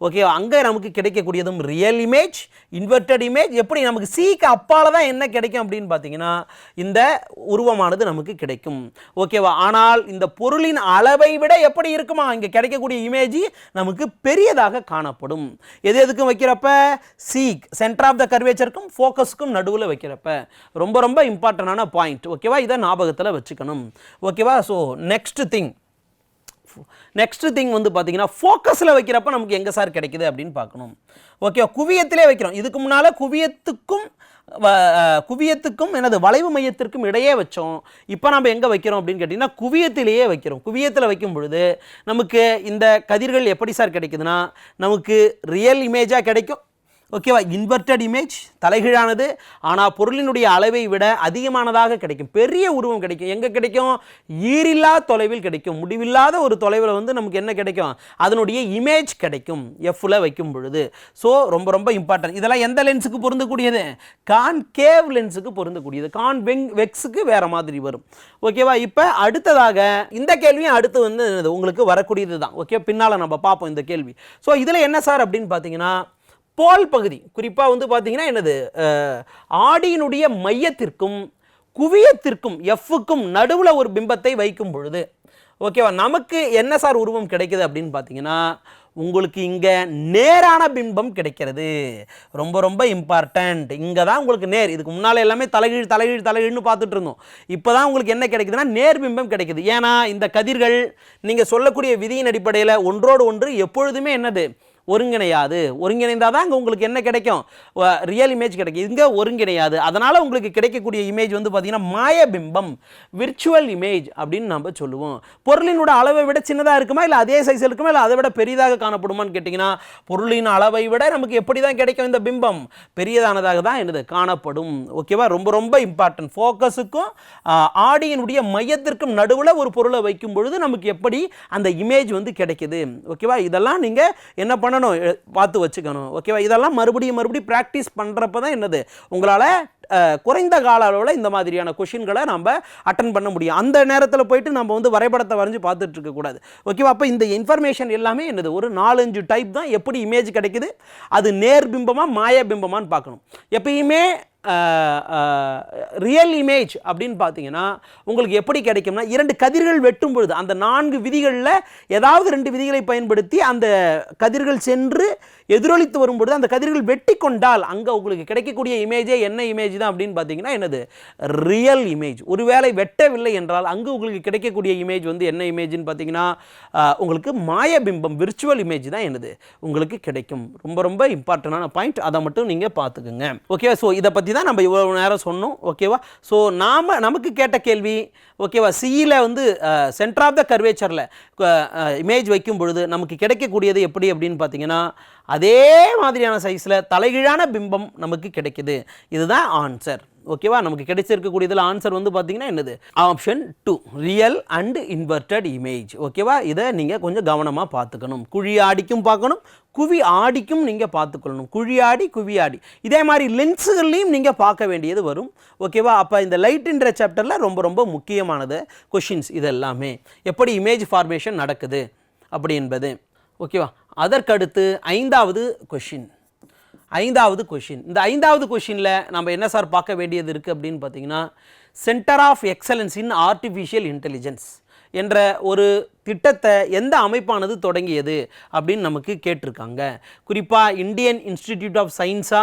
ஓகே, அங்கே நமக்கு கிடைக்கக்கூடியதும் ரியல் இமேஜ், இன்வெர்டட் இமேஜ். எப்படி நமக்கு சிக்கு அப்பால தான் என்ன கிடைக்கும் அப்படின்னு பார்த்தீங்கன்னா இந்த உருவமானது நமக்கு கிடைக்கும். ஓகேவா? ஆனால் இந்த பொருளின் அளவை விட எப்படி இருக்குமா இங்கே கிடைக்கக்கூடிய இமேஜ் நமக்கு பெரியதாக காணப்படும். எது எதுக்கும் வைக்கிறப்ப சீக் சென்டர் ஆஃப் த கர்வேச்சருக்கும் ஃபோக்கஸுக்கும் நடுவில் வைக்கிறப்ப ரொம்ப ரொம்ப இம்பார்ட்டண்டான பாயிண்ட். ஓகேவா? இதை ஞாபகத்தில் வச்சுக்கணும். ஓகேவா? ஸோ நெக்ஸ்ட் திங் வந்து பார்த்தீங்கன்னா ஃபோக்கஸில் வைக்கிறப்ப நமக்கு எங்கே சார் கிடைக்குது அப்படின்னு பார்க்கணும். ஓகே, குவியத்திலே வைக்கிறோம். இதுக்கு முன்னால் குவியத்துக்கும் எனது வளைவு மையத்திற்கும் இடையே வச்சோம். இப்போ நம்ம எங்கே வைக்கிறோம் அப்படின்னு கேட்டிங்கன்னா குவியத்திலேயே வைக்கிறோம். குவியத்தில் வைக்கும் பொழுது நமக்கு இந்த கதிர்கள் எப்படி சார் கிடைக்குதுன்னா நமக்கு ரியல் இமேஜாக கிடைக்கும். ஓகேவா? இன்வெர்டட் இமேஜ் தலைகீழானது, ஆனால் பொருளினுடைய அளவை விட அதிகமானதாக கிடைக்கும். பெரிய உருவம் கிடைக்கும். எங்கே கிடைக்கும்? ஈரில்லா தொலைவில் கிடைக்கும். முடிவில்லாத ஒரு தொலைவில் வந்து நமக்கு என்ன கிடைக்கும்? அதனுடைய இமேஜ் கிடைக்கும் எஃப்ல வைக்கும் பொழுது. ஸோ ரொம்ப ரொம்ப இம்பார்ட்டன்ட். இதெல்லாம் எந்த லென்ஸுக்கு பொருந்தக்கூடியது? கான்கேவ் லென்ஸுக்கு பொருந்தக்கூடியது. கான்வெக்ஸுக்கு வேற மாதிரி வரும். ஓகேவா? இப்போ அடுத்ததாக இந்த கேள்வியும் அடுத்து வந்து உங்களுக்கு வரக்கூடியது தான். ஓகே, பின்னால் நம்ம பார்ப்போம் இந்த கேள்வி. ஸோ இதில் என்ன சார் அப்படின்னு பார்த்தீங்கன்னா போல் பகுதி குறிப்பாக வந்து பார்த்தீங்கன்னா என்னது ஆடியினுடைய மையத்திற்கும் குவியத்திற்கும் எஃப்க்கும் நடுவில் ஒரு பிம்பத்தை வைக்கும் பொழுது ஓகேவா நமக்கு என்ன சார் உருவம் கிடைக்குது அப்படின்னு பார்த்தீங்கன்னா உங்களுக்கு இங்கே நேரான பிம்பம் கிடைக்கிறது. ரொம்ப ரொம்ப இம்பார்ட்டண்ட். இங்கே தான் உங்களுக்கு நேர். இதுக்கு முன்னால் எல்லாமே தலைகீழ்னு பார்த்துட்டு இருந்தோம். இப்போ தான் உங்களுக்கு என்ன கிடைக்குதுன்னா நேர் பிம்பம் கிடைக்குது. ஏன்னா இந்த கதிர்கள் நீங்கள் சொல்லக்கூடிய விதியின் அடிப்படையில் ஒன்றோடு ஒன்று எப்பொழுதுமே என்னது ஒருங்கிணைந்தால் தான் அங்கே உங்களுக்கு என்ன கிடைக்கும்? ரியல் இமேஜ் கிடைக்கும். இங்கே ஒருங்கிணையாது. அதனால் உங்களுக்கு கிடைக்கக்கூடிய இமேஜ் வந்து பார்த்தீங்கன்னா மாயபிம்பம், விர்ச்சுவல் இமேஜ் அப்படின்னு நம்ம சொல்லுவோம். பொருளினோட அளவை விட சின்னதாக இருக்குமா, இல்லை அதே சைஸ் இருக்குமா, இல்லை அதை விட பெரிதாக காணப்படுமான்னு கேட்டிங்கன்னா பொருளின் அளவை விட நமக்கு எப்படி தான் கிடைக்கும்? இந்த பிம்பம் பெரியதானதாக தான் என்னது காணப்படும். ஓகேவா? ரொம்ப ரொம்ப இம்பார்ட்டன்ட். ஃபோக்கஸுக்கும் ஆடியினுடைய மையத்திற்கும் நடுவில் ஒரு பொருளை வைக்கும் பொழுது நமக்கு எப்படி அந்த இமேஜ் வந்து கிடைக்குது. ஓகேவா? இதெல்லாம் நீங்கள் என்ன பார்த்து வச்சுக்கணும். ஓகேவா? இதெல்லாம் மறுபடியும் பிராக்டிஸ் பண்றப்ப தான் என்னது உங்களால குறைந்த கால அளவில் இந்த மாதிரியான கொஷின்களை நம்ம அட்டன் பண்ண முடியும். அந்த நேரத்தில் போயிட்டு நம்ம வந்து வரைபடத்தை வரைஞ்சு பார்த்துட்டு இருக்கக்கூடாது. ஓகேவா? அப்போ இந்த இன்ஃபர்மேஷன் எல்லாமே என்னது ஒரு 4-5 டைப் தான் எப்படி இமேஜ் கிடைக்குது, அது நேர் பிம்பமா மாய பிம்பமான்னு பார்க்கணும். எப்பயுமே ரியல் இமேஜ் அப்படின்னு பார்த்தீங்கன்னா உங்களுக்கு எப்படி கிடைக்கும்னா 2 கதிர்கள் வெட்டும் பொழுது அந்த 4 விதிகளில் ஏதாவது 2 விதிகளை பயன்படுத்தி அந்த கதிர்கள் சென்று எதிரொலித்து வரும்பொழுது அந்த கதிர்கள் வெட்டி கொண்டால் அங்கே உங்களுக்கு கிடைக்கக்கூடிய இமேஜே என்ன இமேஜ் தான் அப்படின்னு பார்த்தீங்கன்னா என்னது ரியல் இமேஜ். ஒருவேளை வெட்டவில்லை என்றால் அங்கு உங்களுக்கு கிடைக்கக்கூடிய இமேஜ் வந்து என்ன இமேஜ்னு பார்த்தீங்கன்னா உங்களுக்கு மாயபிம்பம், விர்ச்சுவல் இமேஜ் தான் என்னது உங்களுக்கு கிடைக்கும். ரொம்ப ரொம்ப இம்பார்ட்டண்டான பாயிண்ட். அதை மட்டும் நீங்கள் பார்த்துக்குங்க. ஓகேவா? ஸோ இதை பற்றி தான் நம்ம இவ்வளோ நேரம் சொன்னோம். ஓகேவா? ஸோ நமக்கு கேட்ட கேள்வி ஓகேவா சியில் வந்து சென்டர் ஆஃப் த கர்வேச்சரில் இமேஜ் வைக்கும் பொழுது நமக்கு கிடைக்கக்கூடியது எப்படி அப்படின்னு பார்த்தீங்கன்னா அதே மாதிரியான சைஸில் தலைகீழான பிம்பம் நமக்கு கிடைக்குது. இதுதான் ஆன்சர். ஓகேவா? நமக்கு கிடைச்சிருக்கக்கூடியதில் ஆன்சர் வந்து பார்த்தீங்கன்னா என்னது option 2 real and inverted image. ஓகேவா? இதை நீங்கள் கொஞ்சம் கவனமாக பார்த்துக்கணும். குழி ஆடிக்கும் பார்க்கணும், குவி ஆடிக்கும் நீங்கள் பார்த்துக்கொள்ளணும். குழி ஆடி குவி ஆடி இதே மாதிரி லென்ஸுகள்லையும் நீங்கள் பார்க்க வேண்டியது வரும். ஓகேவா? அப்போ இந்த லைட்ன்ற சாப்டரில் ரொம்ப ரொம்ப முக்கியமானது கொஷின்ஸ் இது எல்லாமே எப்படி இமேஜ் ஃபார்மேஷன் நடக்குது அப்படி என்பது. ஓகேவா? அதற்கடுத்து 5வது கொஷின். இந்த 5வது கொஷினில் நம்ம என்ன சார் பார்க்க வேண்டியது இருக்குது அப்படின்னு பார்த்தீங்கன்னா centre of excellence in artificial intelligence என்ற ஒரு திட்டத்தை எந்த அமைப்பானது தொடங்கியது அப்படின்னு நமக்கு கேட்டிருக்காங்க. குறிப்பாக இந்தியன் இன்ஸ்டிடியூட் ஆஃப் சயின்ஸா,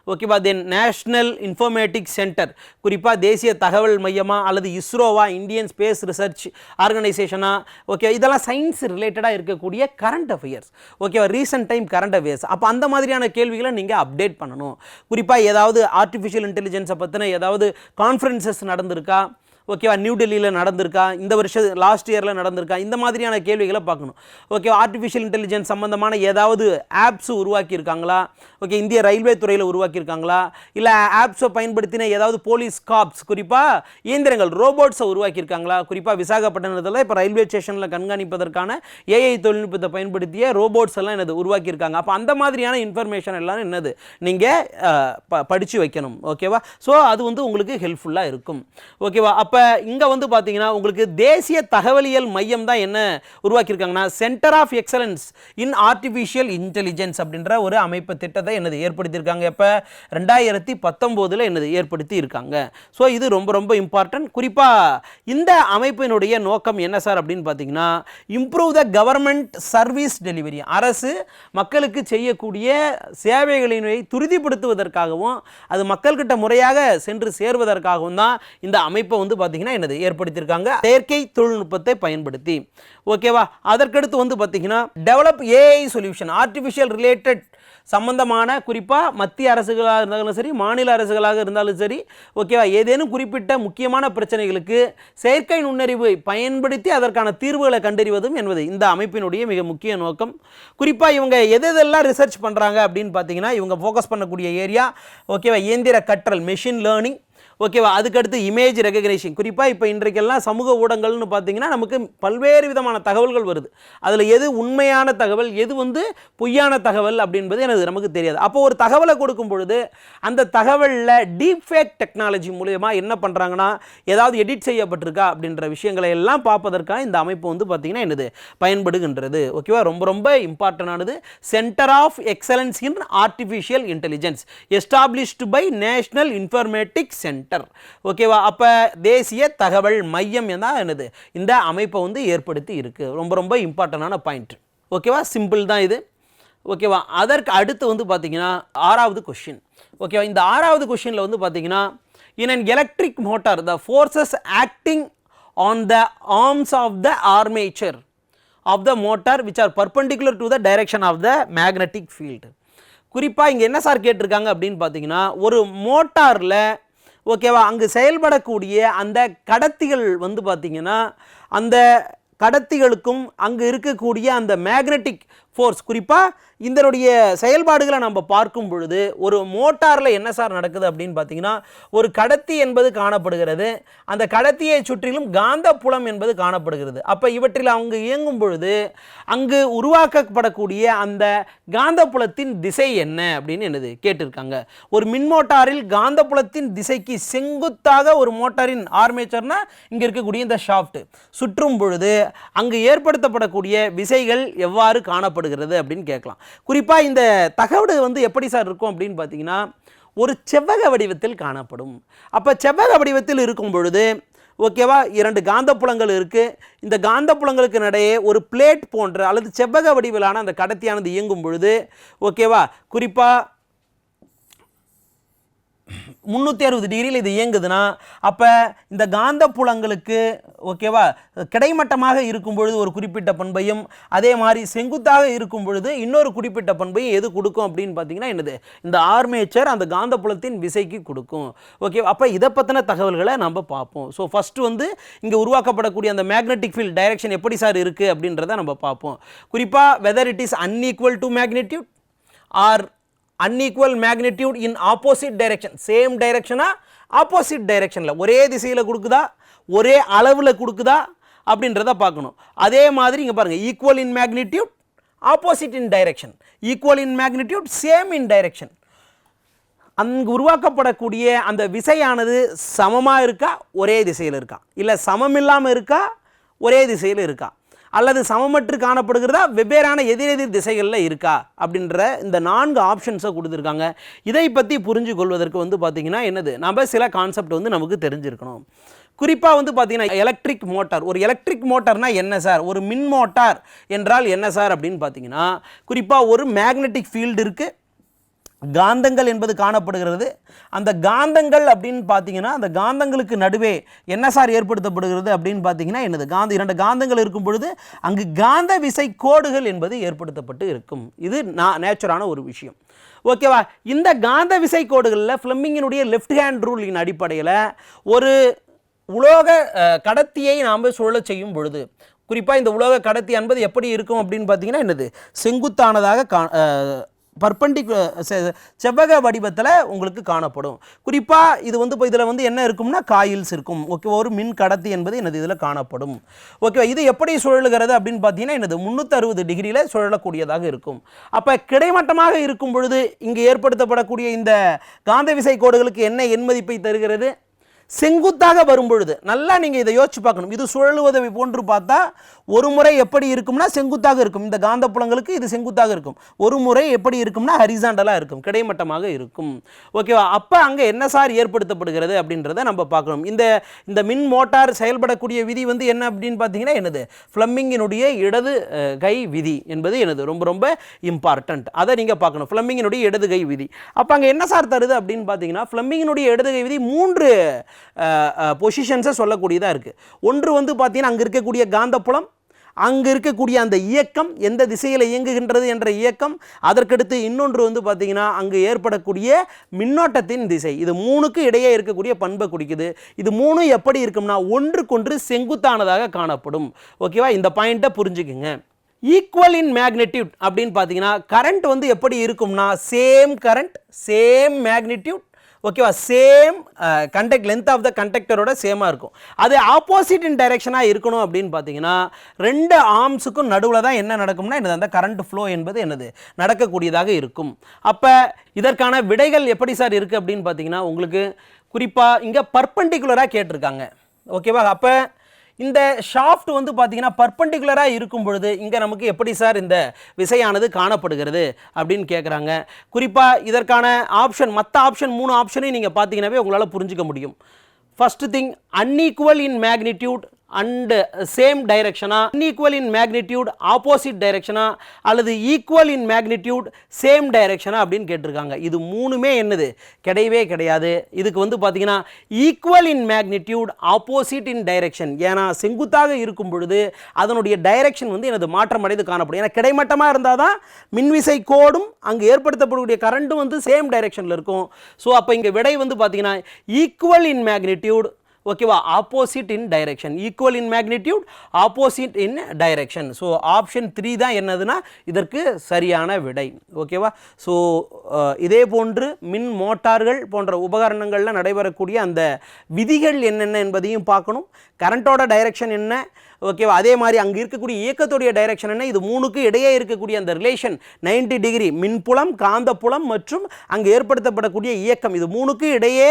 ஓகேவா, தென் நேஷ்னல் இன்ஃபர்மேட்டிக்ஸ் சென்டர் குறிப்பாக தேசிய தகவல் மையமா, அல்லது இஸ்ரோவா, இந்தியன் ஸ்பேஸ் ரிசர்ச் ஆர்கனைசேஷனா, ஓகே, இதெல்லாம் சயின்ஸ் ரிலேட்டடாக இருக்கக்கூடிய கரண்ட் அஃபேர்ஸ். ஓகேவா? Recent time current affairs. அப்போ அந்த மாதிரியான கேள்விகளை நீங்கள் அப்டேட் பண்ணணும். குறிப்பாக ஏதாவது ஆர்டிஃபிஷியல் இன்டெலிஜென்ஸை பற்றின ஏதாவது கான்ஃபரன்சஸ் நடந்திருக்கா, ஓகேவா, நியூ டெல்லியில் நடந்திருக்கா, இந்த வருஷம் லாஸ்ட் இயரில் நடந்திருக்கா, இந்த மாதிரியான கேள்விகளை பார்க்கணும். ஓகே, ஆர்டிஃபிஷியல் இன்டெலிஜென்ஸ் சம்மந்தமான ஏதாவது ஆப்ஸ் உருவாக்கியிருக்காங்களா, ஓகே, இந்திய ரயில்வே துறையில் உருவாக்கியிருக்காங்களா, இல்லை ஆப்ஸை பயன்படுத்தின ஏதாவது போலீஸ் காப்ஸ், குறிப்பாக இயந்திரங்கள் ரோபோட்ஸை உருவாக்கியிருக்காங்களா, குறிப்பாக விசாகப்பட்டினத்தில் இப்போ ரயில்வே ஸ்டேஷனில் கண்காணிப்பதற்கான ஏஐ தொழில்நுட்பத்தை பயன்படுத்திய ரோபோட்ஸ் எல்லாம் என்னது உருவாக்கியிருக்காங்க. அப்போ அந்த மாதிரியான இன்ஃபர்மேஷன் எல்லாம் என்னது நீங்கள் படித்து வைக்கணும். ஓகேவா, ஸோ அது வந்து உங்களுக்கு ஹெல்ப்ஃபுல்லாக இருக்கும். ஓகேவா, அப்போ இங்கே வந்து பார்த்தீங்கன்னா உங்களுக்கு தேசிய தகவலியல் மையம் தான் என்ன உருவாக்கியிருக்காங்கன்னா centre of excellence in artificial intelligence அப்படின்ற ஒரு அமைப்பு திட்டத்தை என்னது ஏற்படுத்தியிருக்காங்க. இப்போ 2019 என்னது ஏற்படுத்தி இருக்காங்க. ஸோ இது ரொம்ப ரொம்ப இம்பார்ட்டன்ட். குறிப்பாக இந்த அமைப்பினுடைய நோக்கம் என்ன சார் அப்படின்னு பார்த்தீங்கன்னா improve the government service delivery, அரசு மக்களுக்கு செய்யக்கூடிய சேவைகளினை துரிதப்படுத்துவதற்காகவும் அது மக்கள்கிட்ட முறையாக சென்று சேர்வதற்காகவும் தான் இந்த அமைப்பை வந்து பார்த்தீங்கன்னா என்னது ஏற்படுத்தியிருக்காங்க செயற்கை தொழில்நுட்பத்தை பயன்படுத்தி. ஓகேவா, அதற்கடுத்து வந்து பார்த்தீங்கன்னா develop AI solution artificial related சம்பந்தமான குறிப்பாக மத்திய அரசுகளாக இருந்தாலும் சரி, மாநில அரசுகளாக இருந்தாலும் சரி, ஓகேவா, ஏதேனும் குறிப்பிட்ட முக்கியமான பிரச்சனைகளுக்கு செயற்கை நுண்ணறிவை பயன்படுத்தி அதற்கான தீர்வுகளை கண்டறிவதும் என்பது இந்த அமைப்பினுடைய மிக முக்கிய நோக்கம். குறிப்பாக இவங்க எதெல்லாம் ரிசர்ச் பண்ணுறாங்க அப்படின்னு பார்த்தீங்கன்னா இவங்க ஃபோக்கஸ் பண்ணக்கூடிய ஏரியா ஓகேவா இயந்திர கற்றல் மெஷின் லேர்னிங். ஓகேவா, அதுக்கடுத்து இமேஜ் ரெகக்னேஷன். குறிப்பாக இப்போ இன்றைக்கெல்லாம் சமூக ஊடகங்கள்னு பார்த்தீங்கன்னா நமக்கு பல்வேறு விதமான தகவல்கள் வருது. அதில் எது உண்மையான தகவல், எது வந்து பொய்யான தகவல் அப்படின்றது எனக்கு நமக்கு தெரியாது. அப்போ ஒரு தகவலை கொடுக்கும் பொழுது அந்த தகவலில் டீப் ஃபேக் டெக்னாலஜி மூலமா என்ன பண்ணுறாங்கன்னா ஏதாவது எடிட் செய்யப்பட்டிருக்கா அப்படின்ற விஷயங்களை எல்லாம் பார்ப்பதற்காக இந்த அமைப்பு வந்து பார்த்தீங்கன்னா என்னது பயன்படுகின்றது. ஓகேவா, ரொம்ப ரொம்ப இம்பார்ட்டன்டானது. Centre of excellence in artificial intelligence established by National Informatics Centre. ஓகேவா, அப்போ தேசிய தகவல் மையம் தான் என்னது இந்த அமைப்பை வந்து ஏற்படுத்தி இருக்கு. ரொம்ப ரொம்ப இம்பார்ட்டன்டான பாயிண்ட். ஓகேவா, சிம்பிள் தான் இது. ஓகேவா, அதற்கு அடுத்து வந்து பார்த்தீங்கன்னா 6வது கொஸ்டின். ஓகேவா, இந்த 6வது கொஸ்டினில் வந்து பார்த்தீங்கன்னா in an electric motor the forces acting on the arms of the armature of the motor which are perpendicular to the direction of the magnetic field. குறிப்பாக இங்கே என்ன சார் கேட்டிருக்காங்க அப்படின்னு பார்த்தீங்கன்னா ஒரு மோட்டாரில் ஓகேவா அங்கு செயல்படக்கூடிய அந்த கடத்திகள் வந்து பார்த்தீங்கன்னா அந்த கடத்திகளுக்கும் அங்கு இருக்கக்கூடிய அந்த மேக்னெட்டிக் ஃபோர்ஸ், குறிப்பாக இதனுடைய செயல்பாடுகளை நம்ம பார்க்கும் பொழுது ஒரு மோட்டாரில் என்ன சார் நடக்குது அப்படின்னு பார்த்தீங்கன்னா ஒரு கடத்தி என்பது காணப்படுகிறது, அந்த கடத்தியை சுற்றிலும் காந்தப்புலம் என்பது காணப்படுகிறது. அப்போ இவற்றில் அங்கு இயங்கும் பொழுது அங்கு உருவாக்கப்படக்கூடிய அந்த காந்தப்புலத்தின் திசை என்ன அப்படின்னு என்னது கேட்டிருக்காங்க. ஒரு மின்மோட்டாரில் காந்தப்புலத்தின் திசைக்கு செங்குத்தாக ஒரு மோட்டாரின் ஆர்மேச்சர்னா இங்கே இருக்கக்கூடிய இந்த ஷாஃப்ட் சுற்றும் பொழுது அங்கு ஏற்படுத்தப்படக்கூடிய விசைகள் எவ்வாறு காணப்படுகிறது அப்படின்னு கேட்கலாம். குறிப்பாக இந்த தகவல் வந்து எப்படி சார் இருக்கும் அப்படின்னு பார்த்தீங்கன்னா ஒரு செவ்வக வடிவத்தில் காணப்படும். அப்போ செவ்வக வடிவத்தில் இருக்கும் பொழுது ஓகேவா 2 காந்தப்புலங்கள் இருக்குது. இந்த காந்தப்புலங்களுக்கு இடையே ஒரு பிளேட் போன்ற அல்லது செவ்வக வடிவிலான அந்த கடத்தியானது இயங்கும் பொழுது ஓகேவா குறிப்பாக 360 டிகிரியில் இது இயங்குதுன்னா அப்போ இந்த காந்தப்புலங்களுக்கு ஓகேவா கிடைமட்டமாக இருக்கும் பொழுது ஒரு குறிப்பிட்ட பண்பையும் அதே மாதிரி செங்குத்தாக இருக்கும் பொழுது இன்னொரு குறிப்பிட்ட பண்பையும் எது கொடுக்கும் அப்படின்னு பார்த்தீங்கன்னா என்னது இந்த ஆர்மேச்சர் அந்த காந்தப்புலத்தின் விசைக்கு கொடுக்கும். ஓகே, அப்போ இதை பற்றின தகவல்களை நம்ம பார்ப்போம். ஸோ ஃபஸ்ட்டு வந்து இங்கே உருவாக்கப்படக்கூடிய அந்த மேக்னெட்டிக் ஃபீல்ட் டைரக்ஷன் எப்படி சார் இருக்குது அப்படின்றத நம்ம பார்ப்போம். குறிப்பாக whether it is unequal to magnitude or unequal magnitude in opposite direction, same direction opposite directionல ஒரே திசையில் கொடுக்குதா ஒரே அளவில் கொடுக்குதா அப்படின்றத பார்க்கணும். அதே மாதிரி இங்கே பாருங்கள் equal in magnitude opposite in direction, equal in magnitude same in direction. அங்கு உருவாக்கப்படக்கூடிய அந்த விசையானது சமமாக இருக்கா ஒரே திசையில் இருக்கா, இல்லை சமம் இல்லாமல் இருக்கா ஒரே திசையில் இருக்கா, அல்லது சமமற்று காணப்படுகிறதா வெவ்வேறான எதிரெதிர் திசைகளில் இருக்கா அப்படின்ற இந்த 4 ஆப்ஷன்ஸை கொடுத்துருக்காங்க. இதை பற்றி புரிஞ்சு கொள்வதற்கு வந்து பார்த்திங்கன்னா என்னது நம்ம சில கான்செப்ட் வந்து நமக்கு தெரிஞ்சிருக்கணும். குறிப்பாக வந்து பார்த்திங்கன்னா எலக்ட்ரிக் மோட்டார், ஒரு எலக்ட்ரிக் மோட்டார்னால் என்ன சார், ஒரு மின் மோட்டார் என்றால் என்ன சார் அப்படின்னு பார்த்தீங்கன்னா குறிப்பாக ஒரு மேக்னெட்டிக் ஃபீல்டு இருக்குது, காந்தங்கள் என்பது காணப்படுகிறது. அந்த காந்தங்கள் அப்படின்னு பார்த்தீங்கன்னா அந்த காந்தங்களுக்கு நடுவே என்ன சார் ஏற்படுத்தப்படுகிறது அப்படின்னு பார்த்தீங்கன்னா என்னது 2 காந்தங்கள் இருக்கும் பொழுது அங்கு காந்த விசை கோடுகள் என்பது ஏற்படுத்தப்பட்டு இருக்கும். இது நேச்சுரான ஒரு விஷயம். ஓகேவா, இந்த காந்த விசை கோடுகளில் ஃப்ளெமிங்கினுடைய லெஃப்ட் ஹேண்ட் ரூலின் அடிப்படையில் ஒரு உலோக கடத்தியை நாம் சுழல செய்யும் பொழுது, குறிப்பாக இந்த உலோக கடத்தி என்பது எப்படி இருக்கும் அப்படின்னு பார்த்தீங்கன்னா என்னது, செங்குத்தானதாக செவ்வக வடிவத்தில் உங்களுக்கு காணப்படும். குறிப்பாக இது வந்து இப்போ இதில் வந்து என்ன இருக்கும்னா காயில்ஸ் இருக்கும். ஓகே, ஒரு மின் கடத்தி என்பது என்னது இதில் காணப்படும். ஓகே, இது எப்படி சுழலுகிறது அப்படின்னு பார்த்தீங்கன்னா என்னது 360 டிகிரியில் சுழலக்கூடியதாக இருக்கும். அப்போ கிடைமட்டமாக இருக்கும் பொழுது இங்கே ஏற்படுத்தப்படக்கூடிய இந்த காந்த விசை கோடுகளுக்கு என்ன எண் மதிப்பை தருகிறது? செங்குத்தாக வரும்பொழுது நல்லா நீங்கள் இதை யோசிச்சு பார்க்கணும். இது சுழலுவதை போன்று பார்த்தா ஒரு முறை எப்படி இருக்கும்னா செங்குத்தாக இருக்கும். இந்த காந்தப்புலங்களுக்கு இது செங்குத்தாக இருக்கும். ஒரு முறை எப்படி இருக்கும்னா ஹரிசாண்டலாக இருக்கும், கிடைமட்டமாக இருக்கும். ஓகேவா? அப்போ அங்கே என்ன சார் ஏற்படுத்தப்படுகிறது அப்படின்றத நம்ம பார்க்கணும். இந்த மின் மோட்டார் செயல்படக்கூடிய விதி வந்து என்ன அப்படின்னு பார்த்தீங்கன்னா என்னது, ஃப்ளெமிங்கினுடைய இடது கை விதி என்பது என்னது ரொம்ப ரொம்ப இம்பார்ட்டன்ட். அதை நீங்கள் பார்க்கணும், ஃப்ளெமிங்கினுடைய இடது கை விதி. அப்போ அங்கே என்ன சார் தருது அப்படின்னு பார்த்தீங்கன்னா, ஃப்ளெமிங்கினுடைய இடது கை விதி 3 பொசிஷன்ஸை சொல்லக்கூடியதாக இருக்குது. ஒன்று வந்து பார்த்தீங்கன்னா அங்கே இருக்கக்கூடிய காந்தப்புலம், அங்கே இருக்கக்கூடிய அந்த இயக்கம் எந்த திசையில் இயங்குகின்றது என்ற இயக்கம், அதற்கடுத்து இன்னொன்று வந்து பார்த்தீங்கன்னா அங்கே ஏற்படக்கூடிய மின்னோட்டத்தின் திசை. இது 3க்கு இடையே இருக்கக்கூடிய பண்பை குறிக்குது. இது 3 எப்படி இருக்கும்னா ஒன்றுக்கொன்று செங்குத்தானதாக காணப்படும். ஓகேவா? இந்த பாயிண்ட்டை புரிஞ்சுக்குங்க. ஈக்குவல் இன் மேக்னிடியூட் அப்படின்னு பார்த்தீங்கன்னா கரண்ட் வந்து எப்படி இருக்கும்னா சேம் கரண்ட் சேம் மேக்னிடியூட், ஓகேவா, same conduct length of the கண்டக்டரோட சேமாக இருக்கும். அது ஆப்போசிட் இன் டைரெக்ஷனாக இருக்கணும் அப்படின்னு பார்த்தீங்கன்னா 2 ஆர்ம்ஸுக்கும் நடுவில் தான் என்ன நடக்கும்னா என்னது அந்த கரண்ட் ஃப்ளோ என்பது என்னது நடக்கக்கூடியதாக இருக்கும். அப்போ இதற்கான விடைகள் எப்படி சார் இருக்குது அப்படின்னு பார்த்தீங்கன்னா உங்களுக்கு குறிப்பாக இங்கே பர்பெண்டிகுலராக கேட்டிருக்காங்க. ஓகேவா? அப்போ இந்த ஷாஃப்ட் வந்து பார்த்தீங்கன்னா பர்பெண்டிகுலராக இருக்கும் பொழுது இங்கே நமக்கு எப்படி சார் இந்த விசையானது காணப்படுகிறது அப்படின்னு கேட்குறாங்க. குறிப்பாக இதற்கான ஆப்ஷன், மற்ற ஆப்ஷன் 3 ஆப்ஷனையும் நீங்கள் பார்த்தீங்கன்னாவே உங்களால் புரிஞ்சிக்க முடியும். First thing, unequal in magnitude and same டைரெக்ஷனா, அன்ஈக்குவல் இன் மேக்னிடியூட் ஆப்போசிட் டைரெக்ஷனா, அல்லது ஈக்குவல் இன் மேக்னிடியூட் சேம் டைரெக்ஷனா அப்படின்னு கேட்டிருக்காங்க. இது 3மே என்னது கிடையவே கிடையாது. இதுக்கு வந்து பார்த்தீங்கன்னா equal in magnitude opposite in direction. ஏன்னா செங்குத்தாக இருக்கும் பொழுது அதனுடைய டைரெக்ஷன் வந்து எனது மாற்றம் அடைந்து காணப்படும். ஏன்னா கிடைமட்டமாக இருந்தால் தான் மின்விசை கோடும் அங்கே ஏற்படுத்தப்படக்கூடிய கரண்ட்டும் வந்து சேம் டைரெக்ஷனில் இருக்கும். ஸோ அப்போ இங்கே விடை வந்து பார்த்தீங்கன்னா ஈக்குவல் இன் மேக்னிடியூட், ஓகேவா, opposite in direction. Equal in magnitude opposite in direction. So option 3 தான் என்னதுன்னா இதற்கு சரியான விடை. ஓகேவா? ஸோ இதே போன்று மின் மோட்டார்கள் போன்ற உபகரணங்களில் நடைபெறக்கூடிய அந்த விதிகள் என்னென்ன என்பதையும் பார்க்கணும். கரண்ட்டோட டைரெக்ஷன் என்ன, ஓகேவா, அதே மாதிரி அங்கே இருக்கக்கூடிய இயக்கத்துடைய டைரெக்ஷன் என்ன, இது 3க்கு இடையே இருக்கக்கூடிய அந்த ரிலேஷன் 90 டிகிரி மின்புலம், காந்தப்புலம் மற்றும் அங்கே ஏற்படுத்தப்படக்கூடிய இயக்கம், இது 3க்கு இடையே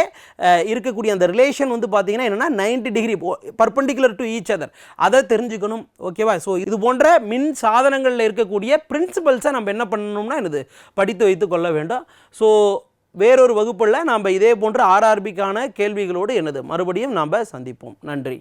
இருக்கக்கூடிய அந்த ரிலேஷன் வந்து பார்த்தீங்கன்னா என்னென்னா 90 degree perpendicular to each other. அதை தெரிஞ்சுக்கணும். ஓகேவா? ஸோ இது போன்ற மின் சாதனங்களில் இருக்கக்கூடிய பிரின்சிபல்ஸை நம்ம என்ன பண்ணணும்னா என்னது படித்து வைத்து கொள்ள வேண்டும். ஸோ வேறொரு வகுப்பில் நாம் இதே போன்ற ஆர்ஆர்பிக்கான கேள்விகளோடு என்னது மறுபடியும் நாம் சந்திப்போம். நன்றி.